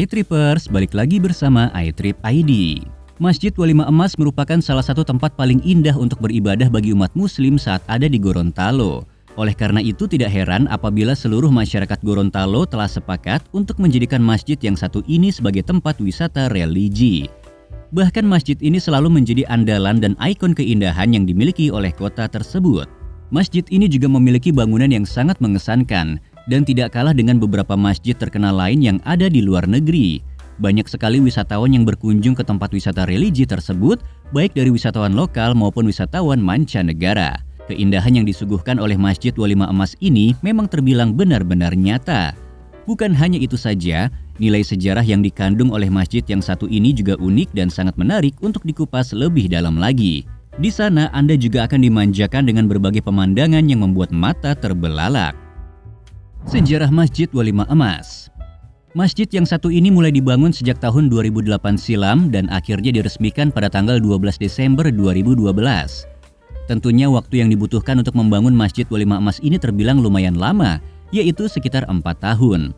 Hai Trippers, balik lagi bersama iTrip ID. Masjid Walimah Emas merupakan salah satu tempat paling indah untuk beribadah bagi umat muslim saat ada di Gorontalo. Oleh karena itu tidak heran apabila seluruh masyarakat Gorontalo telah sepakat untuk menjadikan masjid yang satu ini sebagai tempat wisata religi. Bahkan masjid ini selalu menjadi andalan dan ikon keindahan yang dimiliki oleh kota tersebut. Masjid ini juga memiliki bangunan yang sangat mengesankan dan tidak kalah dengan beberapa masjid terkenal lain yang ada di luar negeri. Banyak sekali wisatawan yang berkunjung ke tempat wisata religi tersebut, baik dari wisatawan lokal maupun wisatawan mancanegara. Keindahan yang disuguhkan oleh Masjid Walimah Emas ini memang terbilang benar-benar nyata. Bukan hanya itu saja, nilai sejarah yang dikandung oleh masjid yang satu ini juga unik dan sangat menarik untuk dikupas lebih dalam lagi. Di sana Anda juga akan dimanjakan dengan berbagai pemandangan yang membuat mata terbelalak. Sejarah Masjid Walimah Emas. Masjid yang satu ini mulai dibangun sejak tahun 2008 silam dan akhirnya diresmikan pada tanggal 12 Desember 2012. Tentunya waktu yang dibutuhkan untuk membangun Masjid Walimah Emas ini terbilang lumayan lama, yaitu sekitar 4 tahun.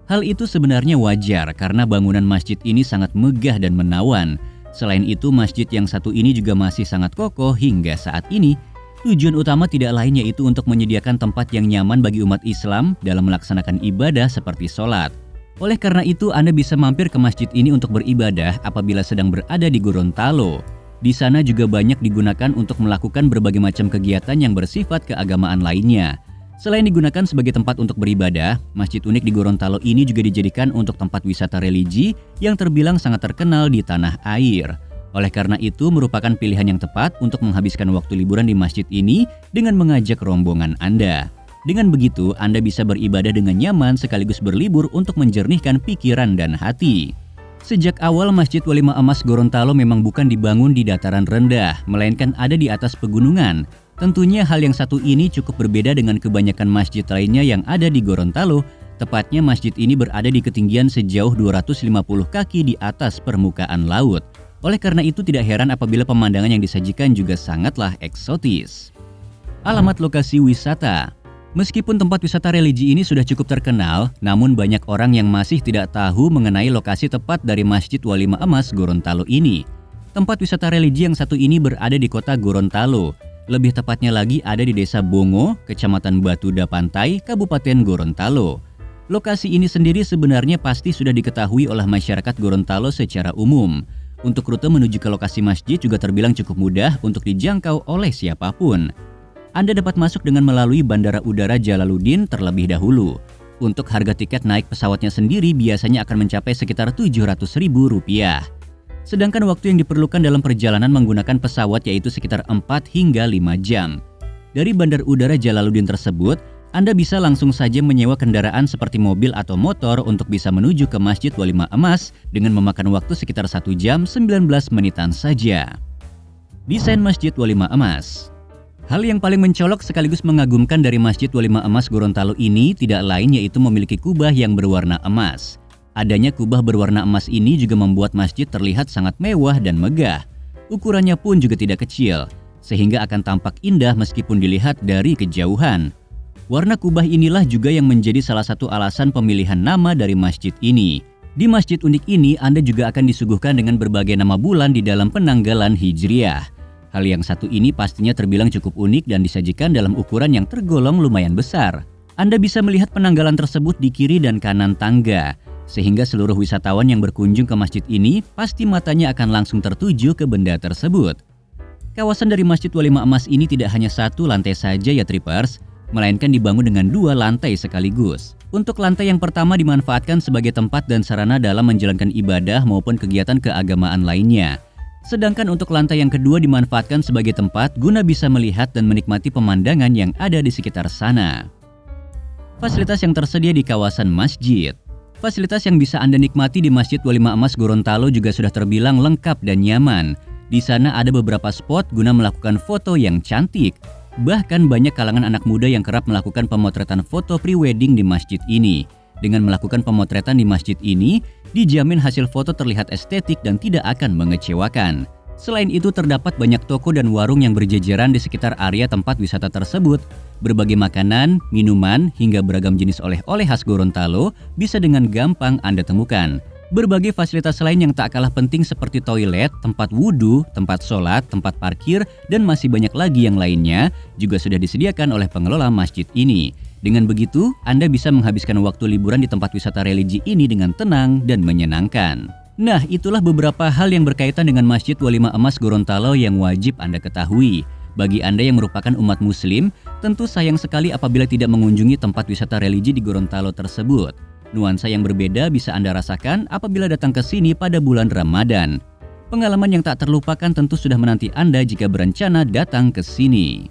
Hal itu sebenarnya wajar karena bangunan masjid ini sangat megah dan menawan. Selain itu, masjid yang satu ini juga masih sangat kokoh hingga saat ini. Tujuan utama tidak lain yaitu untuk menyediakan tempat yang nyaman bagi umat Islam dalam melaksanakan ibadah seperti sholat. Oleh karena itu, Anda bisa mampir ke masjid ini untuk beribadah apabila sedang berada di Gorontalo. Di sana juga banyak digunakan untuk melakukan berbagai macam kegiatan yang bersifat keagamaan lainnya. Selain digunakan sebagai tempat untuk beribadah, masjid unik di Gorontalo ini juga dijadikan untuk tempat wisata religi yang terbilang sangat terkenal di tanah air. Oleh karena itu, merupakan pilihan yang tepat untuk menghabiskan waktu liburan di masjid ini dengan mengajak rombongan Anda. Dengan begitu, Anda bisa beribadah dengan nyaman sekaligus berlibur untuk menjernihkan pikiran dan hati. Sejak awal Masjid Walimah Emas Gorontalo memang bukan dibangun di dataran rendah, melainkan ada di atas pegunungan. Tentunya hal yang satu ini cukup berbeda dengan kebanyakan masjid lainnya yang ada di Gorontalo. Tepatnya masjid ini berada di ketinggian sejauh 250 kaki di atas permukaan laut. Oleh karena itu tidak heran apabila pemandangan yang disajikan juga sangatlah eksotis. Alamat lokasi wisata. Meskipun tempat wisata religi ini sudah cukup terkenal, namun banyak orang yang masih tidak tahu mengenai lokasi tepat dari Masjid Walimah Emas Gorontalo ini. Tempat wisata religi yang satu ini berada di kota Gorontalo. Lebih tepatnya lagi ada di Desa Bongo, Kecamatan Batuda Pantai, Kabupaten Gorontalo. Lokasi ini sendiri sebenarnya pasti sudah diketahui oleh masyarakat Gorontalo secara umum. Untuk rute menuju ke lokasi masjid juga terbilang cukup mudah untuk dijangkau oleh siapapun. Anda dapat masuk dengan melalui Bandara Udara Jalaluddin terlebih dahulu. Untuk harga tiket naik pesawatnya sendiri biasanya akan mencapai sekitar Rp700.000. Sedangkan waktu yang diperlukan dalam perjalanan menggunakan pesawat yaitu sekitar 4 hingga 5 jam. Dari Bandar Udara Jalaluddin tersebut, Anda bisa langsung saja menyewa kendaraan seperti mobil atau motor untuk bisa menuju ke Masjid Walimah Emas dengan memakan waktu sekitar 1 jam 19 menitan saja. Desain Masjid Walimah Emas. Hal yang paling mencolok sekaligus mengagumkan dari Masjid Walimah Emas Gorontalo ini tidak lain yaitu memiliki kubah yang berwarna emas. Adanya kubah berwarna emas ini juga membuat masjid terlihat sangat mewah dan megah. Ukurannya pun juga tidak kecil, sehingga akan tampak indah meskipun dilihat dari kejauhan. Warna kubah inilah juga yang menjadi salah satu alasan pemilihan nama dari masjid ini. Di masjid unik ini, Anda juga akan disuguhkan dengan berbagai nama bulan di dalam penanggalan Hijriah. Hal yang satu ini pastinya terbilang cukup unik dan disajikan dalam ukuran yang tergolong lumayan besar. Anda bisa melihat penanggalan tersebut di kiri dan kanan tangga, sehingga seluruh wisatawan yang berkunjung ke masjid ini pasti matanya akan langsung tertuju ke benda tersebut. Kawasan dari Masjid Walimah Emas ini tidak hanya satu lantai saja ya Trippers, melainkan dibangun dengan 2 lantai sekaligus. Untuk lantai yang pertama dimanfaatkan sebagai tempat dan sarana dalam menjalankan ibadah maupun kegiatan keagamaan lainnya. Sedangkan untuk lantai yang kedua dimanfaatkan sebagai tempat guna bisa melihat dan menikmati pemandangan yang ada di sekitar sana. Fasilitas yang tersedia di kawasan masjid. Fasilitas yang bisa Anda nikmati di Masjid Walimah Emas Gorontalo juga sudah terbilang lengkap dan nyaman. Di sana ada beberapa spot guna melakukan foto yang cantik. Bahkan banyak kalangan anak muda yang kerap melakukan pemotretan foto pre-wedding di masjid ini. Dengan melakukan pemotretan di masjid ini, dijamin hasil foto terlihat estetik dan tidak akan mengecewakan. Selain itu terdapat banyak toko dan warung yang berjejeran di sekitar area tempat wisata tersebut. Berbagai makanan, minuman, hingga beragam jenis oleh-oleh khas Gorontalo bisa dengan gampang Anda temukan. Berbagai fasilitas lain yang tak kalah penting seperti toilet, tempat wudhu, tempat sholat, tempat parkir, dan masih banyak lagi yang lainnya juga sudah disediakan oleh pengelola masjid ini. Dengan begitu, Anda bisa menghabiskan waktu liburan di tempat wisata religi ini dengan tenang dan menyenangkan. Nah, itulah beberapa hal yang berkaitan dengan Masjid Walimah Emas Gorontalo yang wajib Anda ketahui. Bagi Anda yang merupakan umat muslim, tentu sayang sekali apabila tidak mengunjungi tempat wisata religi di Gorontalo tersebut. Nuansa yang berbeda bisa Anda rasakan apabila datang ke sini pada bulan Ramadan. Pengalaman yang tak terlupakan tentu sudah menanti Anda jika berencana datang ke sini.